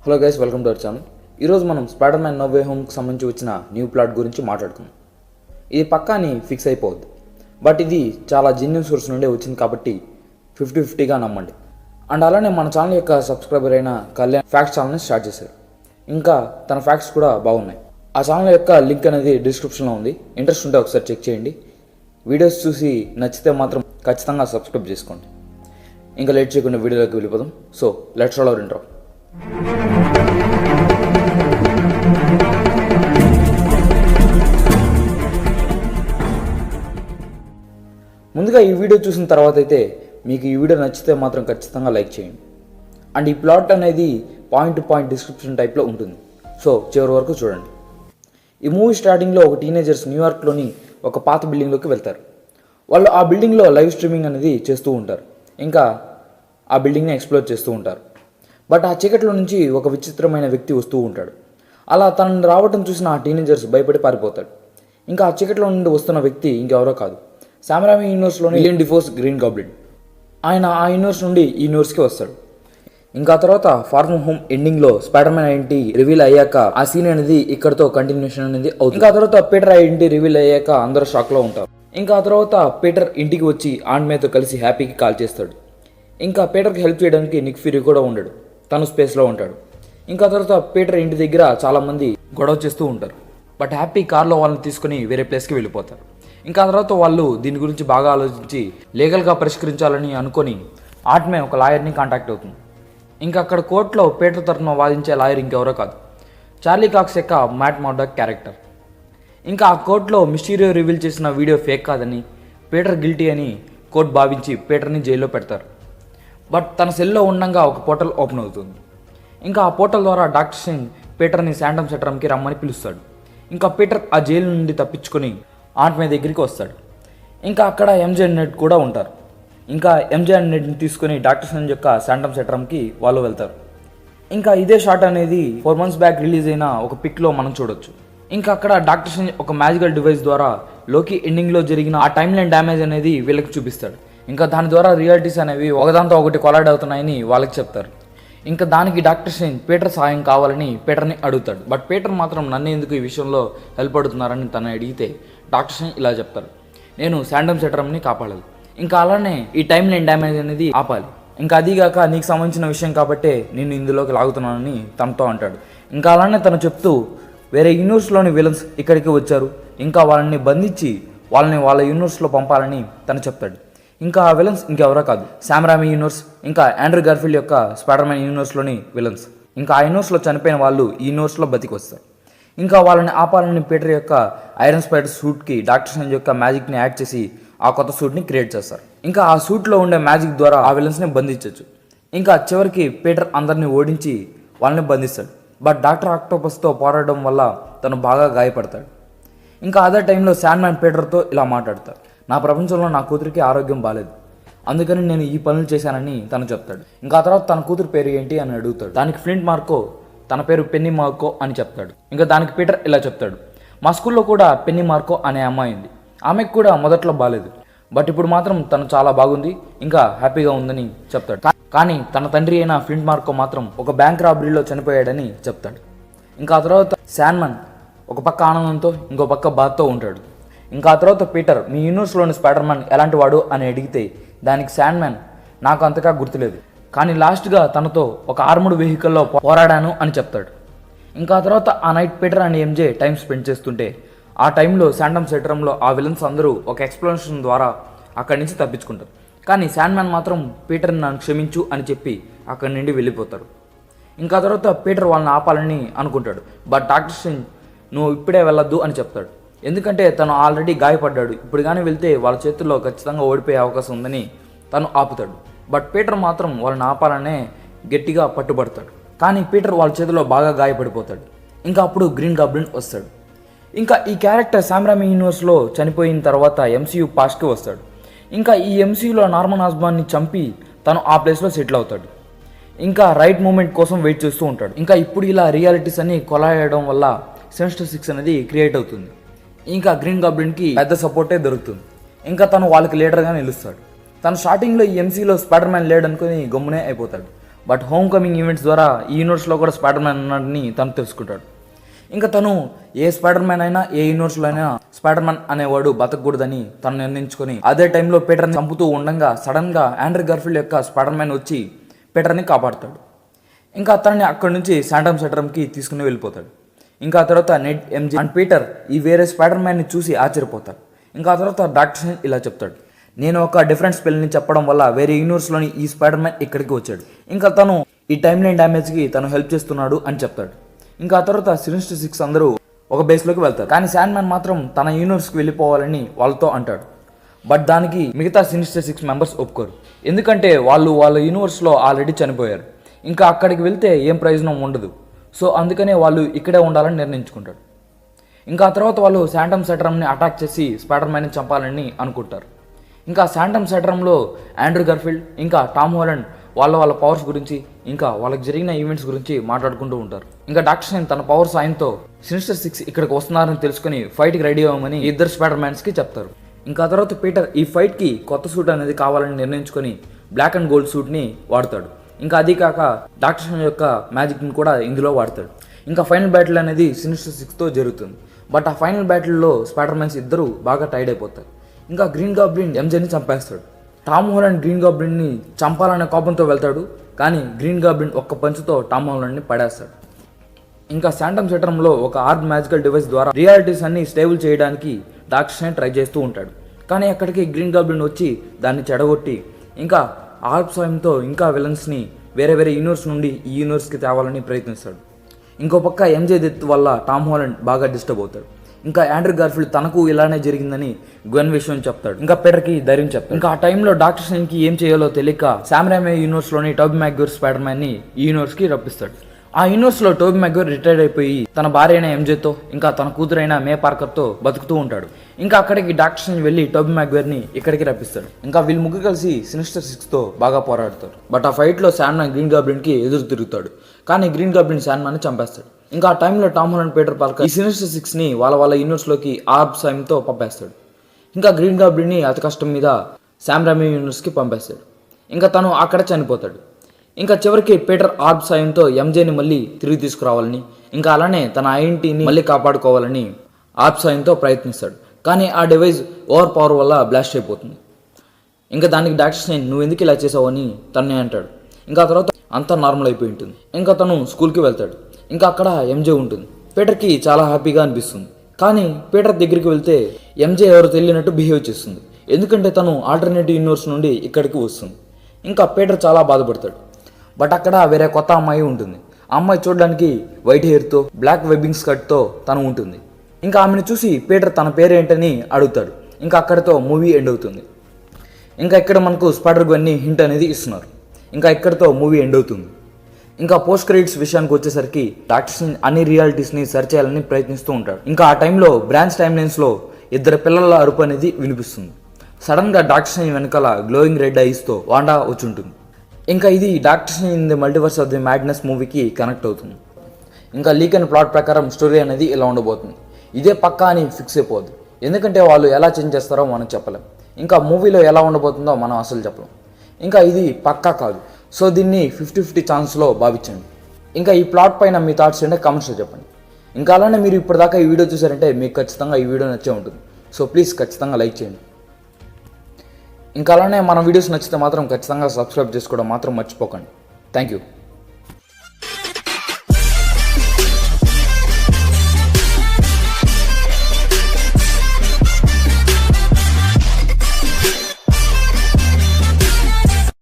Hello guys, welcome to our channel. ఈరోజు మనం spider man no way హోమ్కి సంబంధించి వచ్చిన న్యూ ప్లాట్ గురించి మాట్లాడుకుందాం. ఇది పక్కాని ఫిక్స్ అయిపోవద్దు, బట్ ఇది చాలా జెన్యూన్ సోర్స్ నుండి వచ్చింది కాబట్టి 50-50గా నమ్మండి. అండ్ అలానే మన ఛానల్ యొక్క సబ్స్క్రైబర్ అయిన కళ్యాణ్ ఫ్యాక్ట్స్ ఛానల్ని స్టార్ట్ చేశారు. ఇంకా తన ఫ్యాక్ట్స్ కూడా బాగున్నాయి. ఆ ఛానల్ యొక్క లింక్ అనేది డిస్క్రిప్షన్లో ఉంది. ఇంట్రెస్ట్ ఉంటే ఒకసారి చెక్ చేయండి. వీడియోస్ చూసి నచ్చితే మాత్రం ఖచ్చితంగా సబ్స్క్రైబ్ చేసుకోండి. ఇంకా లేట్ చేయకుండా వీడియోలోకి వెళ్ళిపోదాం. So let's roll hour intro. ముందుగా ఈ వీడియో చూసిన తర్వాత అయితే మీకు ఈ వీడియో నచ్చితే మాత్రం ఖచ్చితంగా లైక్ చేయండి. అండ్ ఈ ప్లాట్ అనేది పాయింట్ టు పాయింట్ డిస్క్రిప్షన్ టైప్లో ఉంటుంది. సో చివరి వరకు చూడండి. ఈ మూవీ స్టార్టింగ్లో ఒక టీనేజర్స్ న్యూయార్క్లోని ఒక పాత బిల్డింగ్లోకి వెళ్తారు. వాళ్ళు ఆ బిల్డింగ్లో లైవ్ స్ట్రీమింగ్ అనేది చేస్తూ ఉంటారు. ఇంకా ఆ బిల్డింగ్ని ఎక్స్ప్లోర్ చేస్తూ ఉంటారు. బట్ ఆ చీకట్లో నుంచి ఒక విచిత్రమైన వ్యక్తి వస్తూ ఉంటాడు. అలా తనని రావటం చూసిన ఆ టీనేజర్స్ భయపడి పారిపోతాడు. ఇంకా ఆ చీకట్లో నుండి వస్తున్న వ్యక్తి ఇంకెవరో కాదు, సామ్ రైమీ యూనివర్స్లోని విలియం డిఫోస్ గ్రీన్ గాబ్లిన్. ఆయన ఆ యూనివర్స్ నుండి ఈ యూనివర్స్కి వస్తాడు. ఇంకా తర్వాత ఫార్ ఫ్రమ్ హోమ్ ఎండింగ్లో స్పైడర్ మ్యాన్ ఐడెంటిటీ రివీల్ అయ్యాక ఆ సీన్ అనేది ఇక్కడతో కంటిన్యూషన్ అనేది అవుతుంది. ఇంకా తర్వాత పీటర్ ఐడెంటిటీ రివీల్ అయ్యాక అందరూ షాక్లో ఉంటారు. ఇంకా ఆ తర్వాత పీటర్ ఇంటికి వచ్చి ఆంట్ మేతో కలిసి హ్యాపీకి కాల్ చేస్తాడు. ఇంకా పీటర్కి హెల్ప్ చేయడానికి నిక్ ఫ్యూరీ కూడా ఉండడు, తను స్పేస్లో ఉంటాడు. ఇంకా తర్వాత పీటర్ ఇంటి దగ్గర చాలామంది గొడవ చేస్తూ ఉంటారు. బట్ హ్యాపీ కార్లో వాళ్ళని తీసుకుని వేరే ప్లేస్కి వెళ్ళిపోతారు. ఇంకా తర్వాత వాళ్ళు దీని గురించి బాగా ఆలోచించి లీగల్గా పరిష్కరించాలని అనుకొని ఆట్మే ఒక లాయర్ని కాంటాక్ట్ అవుతుంది. ఇంకా అక్కడ కోర్టులో పీటర్ తరఫున వాదించే లాయర్ ఇంకెవరో కాదు, చార్లీ కాక్స్ యొక్క మ్యాట్ మర్డాక్ క్యారెక్టర్. ఇంకా ఆ కోర్టులో మిస్టీరియో రివీల్ చేసిన వీడియో ఫేక్ కాదని, పీటర్ గిల్టీ అని కోర్టు భావించి పీటర్ని జైల్లో పెడతారు. బట్ తన సెల్లో ఉండగా ఒక పోర్టల్ ఓపెన్ అవుతుంది. ఇంకా ఆ పోర్టల్ ద్వారా డాక్టర్ స్ట్రేంజ్ పీటర్ని శాంటమ్ సెటరమ్కి రమ్మని పిలుస్తాడు. ఇంకా పీటర్ ఆ జైలు నుండి తప్పించుకొని ఆంట్ మే దగ్గరికి వస్తాడు. ఇంకా అక్కడ ఎంజే అండ్ నెడ్ కూడా ఉంటారు. ఇంకా ఎంజే అండ్ నెడ్ని తీసుకొని డాక్టర్ స్ట్రేంజ్ యొక్క శాంటమ్ సెటరమ్కి వాళ్ళు వెళ్తారు. ఇంకా ఇదే షాట్ అనేది 4 months బ్యాక్ రిలీజ్ అయిన ఒక పిక్లో మనం చూడొచ్చు. ఇంకా అక్కడ డాక్టర్ స్ట్రేంజ్ ఒక మ్యాజికల్ డివైస్ ద్వారా లోకి ఎండింగ్లో జరిగిన ఆ టైమ్ లైన్ డ్యామేజ్ అనేది వీళ్ళకి చూపిస్తాడు. ఇంకా దాని ద్వారా రియాలిటీస్ అనేవి ఒకదాంతో ఒకటి కొలాడ్ అవుతున్నాయని వాళ్ళకి చెప్తారు. ఇంకా దానికి డాక్టర్ స్ట్రేంజ్ పీటర్ సహాయం కావాలని పీటర్ని అడుగుతాడు. బట్ పీటర్ మాత్రం నన్ను ఎందుకు ఈ విషయంలో హెల్ప్ అడుగుతున్నారని తను అడిగితే డాక్టర్ స్ట్రేంజ్ ఇలా చెప్తారు, నేను శాంటమ్ సెటరమ్ని కాపాడాలి, ఇంకా అలానే ఈ టైమ్ లైన్ డ్యామేజ్ అనేది ఆపాలి, ఇంకా అదిగాక నీకు సంబంధించిన విషయం కాబట్టే నేను ఇందులోకి లాగుతున్నానని తనతో అంటాడు. ఇంకా అలానే తను చెప్తూ వేరే యూనివర్స్లోని విలన్స్ ఇక్కడికి వచ్చారు, ఇంకా వాళ్ళని బంధించి వాళ్ళని వాళ్ళ యూనివర్స్లో పంపాలని తను చెప్తాడు. ఇంకా ఆ విలన్స్ ఇంకెవరో కాదు, సామ్ రైమీ యూనివర్స్ ఇంకా ఆండ్రూ గార్ఫీల్డ్ యొక్క స్పైడర్ మ్యాన్ యూనివర్స్లోని విలన్స్. ఇంకా ఆ యూనివర్స్లో చనిపోయిన వాళ్ళు ఈ యూనివర్స్లో బతికి వస్తారు. ఇంకా వాళ్ళని ఆపాలని పీటర్ యొక్క ఐరన్ స్పైడర్ సూట్కి డాక్టర్ స్ట్రేంజ్ యొక్క మ్యాజిక్ని యాడ్ చేసి ఆ కొత్త సూట్ని క్రియేట్ చేస్తారు. ఇంకా ఆ సూట్లో ఉండే మ్యాజిక్ ద్వారా ఆ విలన్స్ని బంధించవచ్చు. ఇంకా చివరికి పీటర్ అందరినీ ఓడించి వాళ్ళని బంధిస్తాడు. బట్ డాక్టర్ ఆక్టోపస్తో పోరాడడం వల్ల తను బాగా గాయపడతాడు. ఇంకా అదే టైంలో శాండ్ మ్యాన్ పీటర్తో ఇలా మాట్లాడతాడు, నా ప్రపంచంలో నా కూతురికి ఆరోగ్యం బాగాలేదు, అందుకని నేను ఈ పనులు చేశానని తను చెప్తాడు. ఇంకా ఆ తర్వాత తన కూతురు పేరు ఏంటి అని అడుగుతాడు. దానికి ఫ్లింట్ మార్కో తన పేరు పెన్నీ మార్కో అని చెప్తాడు. ఇంకా దానికి పీటర్ ఇలా చెప్తాడు, మా స్కూల్లో కూడా పెన్నీ మార్కో అనే అమ్మాయి ఉంది, ఆమెకు కూడా మొదట్లో బాగాలేదు, బట్ ఇప్పుడు మాత్రం తను చాలా బాగుంది, ఇంకా హ్యాపీగా ఉందని చెప్తాడు. కానీ తన తండ్రి అయిన ఫ్లింట్ మార్కో మాత్రం ఒక బ్యాంక్ రాబరీలో చనిపోయాడని చెప్తాడు. ఇంకా ఆ తర్వాత శాండ్మన్ ఒక పక్క ఆనందంతో ఇంకో పక్క బాధతో ఉంటాడు. ఇంకా ఆ తర్వాత పీటర్ మీ యూనివర్స్లోని స్పైడర్ మ్యాన్ ఎలాంటి వాడు అని అడిగితే దానికి శాండ్మ్యాన్ నాకు అంతగా గుర్తులేదు, కానీ లాస్ట్గా తనతో ఒక ఆర్ముడ్ వెహికల్లో పోరాడాను అని చెప్తాడు. ఇంకా ఆ తర్వాత ఆ night Peter and MJ time spend చేస్తుంటే ఆ టైంలో శాంటమ్ సెటరమ్లో ఆ విలన్స్ అందరూ ఒక ఎక్స్ప్లెనేషన్ ద్వారా అక్కడి నుంచి తప్పించుకుంటారు. కానీ శాండ్మ్యాన్ మాత్రం పీటర్ని నన్ను క్షమించు అని చెప్పి అక్కడి నుండి వెళ్ళిపోతారు. ఇంకా తర్వాత పీటర్ వాళ్ళని ఆపాలని అనుకుంటాడు. బట్ డాక్టర్ స్ట్రేంజ్ నువ్వు ఇప్పుడే వెళ్ళొద్దు అని చెప్తాడు, ఎందుకంటే తను ఆల్రెడీ గాయపడ్డాడు, ఇప్పుడు కానీ వెళ్తే వాళ్ళ చేతుల్లో ఖచ్చితంగా ఓడిపోయే అవకాశం ఉందని తను ఆపుతాడు. బట్ పీటర్ మాత్రం వాళ్ళని ఆపాలనే గట్టిగా పట్టుబడతాడు. కానీ పీటర్ వాళ్ళ చేతిలో బాగా గాయపడిపోతాడు. ఇంకా అప్పుడు గ్రీన్ గాబ్లిన్ వస్తాడు. ఇంకా ఈ క్యారెక్టర్ సామ్ రైమీ యూనివర్స్లో చనిపోయిన తర్వాత ఎంసీయూ పాస్ట్కి వస్తాడు. ఇంకా ఈ ఎంసీయూలో నార్మన్ ఆస్బార్న్ని చంపి తను ఆ ప్లేస్లో సెటిల్ అవుతాడు. ఇంకా రైట్ మూమెంట్ కోసం వెయిట్ చేస్తూ ఉంటాడు. ఇంకా ఇప్పుడు ఇలా రియాలిటీస్ అన్ని కొలాయడం వల్ల సెమిస్టర్ 6 అనేది క్రియేట్ అవుతుంది. ఇంకా గ్రీన్ గాబ్లిన్కి పెద్ద సపోర్టే దొరుకుతుంది. ఇంకా తను వాళ్ళకి లీడర్గా నిలుస్తాడు. తను స్టార్టింగ్లో ఈ ఎంసీలో స్పైడర్ మ్యాన్ లేడనుకుని గమ్మునే అయిపోతాడు. బట్ హోమ్ కమింగ్ ఈవెంట్స్ ద్వారా ఈ యూనివర్స్లో కూడా స్పైడర్ మ్యాన్ ఉన్నాడని తను తెలుసుకుంటాడు. ఇంకా తను ఏ స్పైడర్ మ్యాన్ అయినా ఏ యూనివర్స్లో అయినా స్పైడర్ మ్యాన్ అనేవాడు బతకూడదని తను నిర్ణయించుకొని అదే టైంలో పీటర్ని చంపుతూ ఉండగా సడన్గా ఆండ్రూ గార్ఫీల్డ్ యొక్క స్పైడర్ మ్యాన్ వచ్చి పీటర్ని కాపాడుతాడు. ఇంకా అతన్ని అక్కడి నుంచి శాంటమ్ సెటరమ్కి తీసుకుని వెళ్ళిపోతాడు. ఇంకా ఆ తర్వాత నెడ్, ఎంజే అండ్ పీటర్ ఈ వేరే స్పైడర్ మ్యాన్ని చూసి ఆశ్చర్యపోతాడు. ఇంకా ఆ తర్వాత డాక్టర్ స్ట్రేంజ్ ఇలా చెప్తాడు, నేను ఒక డిఫరెంట్ స్పెల్ని చెప్పడం వల్ల వేరే యూనివర్స్లోని ఈ స్పైడర్ మ్యాన్ ఇక్కడికి వచ్చాడు. ఇంకా తను ఈ టైమ్ లైన్ డ్యామేజ్కి తను హెల్ప్ చేస్తున్నాడు అని చెప్తాడు. ఇంకా ఆ తర్వాత సినిస్టర్ సిక్స్ అందరూ ఒక బేస్లోకి వెళ్తారు. కానీ శాండ్ మ్యాన్ మాత్రం తన యూనివర్స్కి వెళ్ళిపోవాలని వాళ్ళతో అంటాడు. బట్ దానికి మిగతా సినిస్టర్ సిక్స్ మెంబర్స్ ఒప్పుకోరు. ఎందుకంటే వాళ్ళు వాళ్ళ యూనివర్స్లో ఆల్రెడీ చనిపోయారు. ఇంకా అక్కడికి వెళ్తే ఏం ప్రయోజనం ఉండదు. సో అందుకనే వాళ్ళు ఇక్కడే ఉండాలని నిర్ణయించుకుంటాడు. ఇంకా ఆ తర్వాత వాళ్ళు శాంటమ్ సెటరమ్ని అటాక్ చేసి స్పైడర్ మ్యాన్ని చంపాలని అనుకుంటారు. ఇంకా శాంటమ్ సెటరమ్లో ఆండ్రూ గార్ఫీల్డ్ ఇంకా టామ్ హాలండ్ వాళ్ళ పవర్స్ గురించి ఇంకా వాళ్ళకి జరిగిన ఈవెంట్స్ గురించి మాట్లాడుకుంటూ ఉంటారు. ఇంకా డాక్టర్ స్ట్రేంజ్ తన పవర్ సాయంతో సినిస్టర్ సిక్స్ ఇక్కడికి వస్తున్నారని తెలుసుకుని ఫైట్కి రెడీ అవ్వమని ఇద్దరు స్పైడర్ మ్యాన్స్కి చెప్తారు. ఇంకా ఆ తర్వాత పీటర్ ఈ ఫైట్కి కొత్త సూట్ అనేది కావాలని నిర్ణయించుకొని బ్లాక్ అండ్ గోల్డ్ సూట్ని వాడతాడు. ఇంకా అది కాక డాక్టర్ స్ట్రేంజ్ యొక్క మ్యాజిక్ని కూడా ఇందులో వాడతాడు. ఇంకా ఫైనల్ బ్యాటిల్ అనేది సినిస్టర్ సిక్స్తో జరుగుతుంది. బట్ ఆ ఫైనల్ బ్యాటిల్లో స్పైడర్ మ్యాన్స్ ఇద్దరు బాగా టైర్డ్ అయిపోతారు. ఇంకా గ్రీన్ గాబ్లిన్ ఎంజేని చంపేస్తాడు. టామ్ హాలండ్ గ్రీన్ గాబ్లిన్ని చంపాలనే కోపంతో వెళ్తాడు. కానీ గ్రీన్ గాబ్లిన్ ఒక్క పంచుతో టామ్ హాలండ్ని పడేస్తాడు. ఇంకా శాంటమ్ సెటరమ్లో ఒక ఆర్బ్ మ్యాజికల్ డివైస్ ద్వారా రియాలిటీస్ అన్ని స్టేబుల్ చేయడానికి డాక్టర్ స్ట్రేంజ్ ట్రై చేస్తూ ఉంటాడు. కానీ అక్కడికి గ్రీన్ గాబ్లిన్ వచ్చి దాన్ని చెడగొట్టి ఇంకా ఆర్బ్ సాయంతో ఇంకా విలన్స్ని వేరే యూనివర్స్ నుండి ఈ యూనివర్స్కి తేవాలని ప్రయత్నిస్తాడు. ఇంకో పక్క ఎంజే డెత్ వల్ల టామ్ హాలండ్ బాగా డిస్టర్బ్ అవుతాడు. ఇంకా ఆండ్రూ గార్ఫీల్డ్ తనకు ఇలానే జరిగిందని గ్వెన్ విషయం చెప్తాడు. ఇంకా పీటర్కి ధైర్యం చెప్తాడు. ఇంకా ఆ టైంలో డాక్టర్ స్ట్రేంజ్కి ఏం చేయాలో తెలియక శామ్ రైమీ యూనివర్స్లోని టోబీ మ్యాగ్వైర్ స్పైడర్ మ్యాన్ని ఈ యూనివర్స్కి రప్పిస్తాడు. ఆ యూనివర్స్లో టోబీ మ్యాగ్వైర్ రిటైర్డ్ అయిపోయి తన భార్య అయిన ఎంజేతో ఇంకా తన కూతురైన మే పార్కర్తో బతుకుతూ ఉంటాడు. ఇంకా అక్కడికి డాక్టర్ స్ట్రేంజ్ వెళ్ళి టోబీ మ్యాగ్వైర్ని ఇక్కడికి రప్పిస్తాడు. ఇంకా వీళ్ళు ముగ్గురు కలిసి సినిస్టర్ సిక్స్తో బాగా పోరాడతారు. బట్ ఆ ఫైట్లో శాండ్ మ్యాన్ గ్రీన్ గాబ్లిన్కి ఎదురు తిరుగుతాడు. కానీ గ్రీన్ గాబ్లిన్ శాండ్ మ్యాన్ని చంపేస్తాడు. ఇంకా ఆ టైంలో టామ్ హాలండ్ పీటర్ పార్కర్ ఈ సినిస్టర్ సిక్స్ని వాళ్ళ యూనివర్స్లోకి ఆర్బ్ సాయంతో పంపేస్తాడు. ఇంకా గ్రీన్ గాబ్లిన్ని అతి కష్టం మీద శామ్ రైమీ యూనివర్స్కి పంపేస్తాడు. ఇంకా తను అక్కడ చనిపోతాడు. ఇంకా చివరికి పీటర్ ఆర్బ్ సాయంతో ఎంజేని మళ్ళీ తిరిగి తీసుకురావాలని ఇంకా అలానే తన ఐడెంటిటీని మళ్ళీ కాపాడుకోవాలని ఆర్బ్ సాయంతో ప్రయత్నిస్తాడు. కానీ ఆ డివైస్ ఓవర్ పవర్ వల్ల బ్లాస్ట్ అయిపోతుంది. ఇంకా దానికి డాక్టర్ స్ట్రేంజ్ నువ్వు ఎందుకు ఇలా చేసావు అని తన్నే అంటాడు. ఇంకా ఆ తర్వాత అంతా నార్మల్ అయిపోయి ఉంటుంది. ఇంకా తను స్కూల్కి వెళ్తాడు. ఇంకా అక్కడ ఎంజే ఉంటుంది. పీటర్కి చాలా హ్యాపీగా అనిపిస్తుంది. కానీ పీటర్ దగ్గరికి వెళ్తే ఎంజే ఎవరు తెలియనట్టు బిహేవ్ చేస్తుంది. ఎందుకంటే తను ఆల్టర్నేటివ్ యూనివర్స్ నుండి ఇక్కడికి వస్తుంది. ఇంకా పీటర్ చాలా బాధపడతాడు. బట్ అక్కడ వేరే కొత్త అమ్మాయి ఉంటుంది. ఆ అమ్మాయి చూడడానికి వైట్ హెయిర్తో బ్లాక్ వెబ్బింగ్ స్కర్ట్తో తను ఉంటుంది. ఇంకా ఆమెను చూసి పీటర్ తన పేరేంటని అడుగుతాడు. ఇంకా అక్కడితో మూవీ ఎండ్ అవుతుంది. ఇంకా ఇక్కడ మనకు స్పైడర్ గన్ని హింట్ అనేది ఇస్తున్నారు. ఇంకా ఇక్కడితో మూవీ ఎండ్ అవుతుంది. ఇంకా పోస్ట్ క్రెడిట్స్ విషయానికి వచ్చేసరికి డాక్టర్ స్ట్రేంజ్ అన్ని రియాలిటీస్ని సర్చ్ చేయాలని ప్రయత్నిస్తూ ఉంటాడు. ఇంకా ఆ టైంలో బ్రాంచ్ టైమ్ లైన్స్లో ఇద్దరు పిల్లల అరుపు అనేది వినిపిస్తుంది. సడన్గా డాక్టర్ స్ట్రేంజ్ వెనకాల గ్లోయింగ్ రెడ్ ఐస్తో వాండా వచ్చి ఉంటుంది. ఇంకా ఇది doctor strange in the multiverse of the madness మూవీకి కనెక్ట్ అవుతుంది. ఇంకా లీక్ అండ్ ప్లాట్ ప్రకారం స్టోరీ అనేది ఇలా ఉండబోతుంది. ఇదే పక్కా అని ఫిక్స్ అయిపోద్ది. ఎందుకంటే వాళ్ళు ఎలా చేంజ్ చేస్తారో మనం చెప్పలేం. ఇంకా మూవీలో ఎలా ఉండబోతుందో మనం అసలు చెప్పలేం. ఇంకా ఇది పక్కా కాదు. సో దీన్ని 50-50 ఛాన్స్లో భావించండి. ఇంకా ఈ ప్లాట్ పైన మీ థాట్స్ ఏంటంటే కామెంట్స్లో చెప్పండి. ఇంకా అలానే మీరు ఇప్పటిదాకా ఈ వీడియో చూసారంటే మీకు ఖచ్చితంగా ఈ వీడియో నచ్చే ఉంటుంది. సో ప్లీజ్ ఖచ్చితంగా లైక్ చేయండి. ఇంకా అలానే మన వీడియోస్ నచ్చితే మాత్రం ఖచ్చితంగా సబ్స్క్రైబ్ చేసుకోవడం మాత్రం మర్చిపోకండి. Thank you.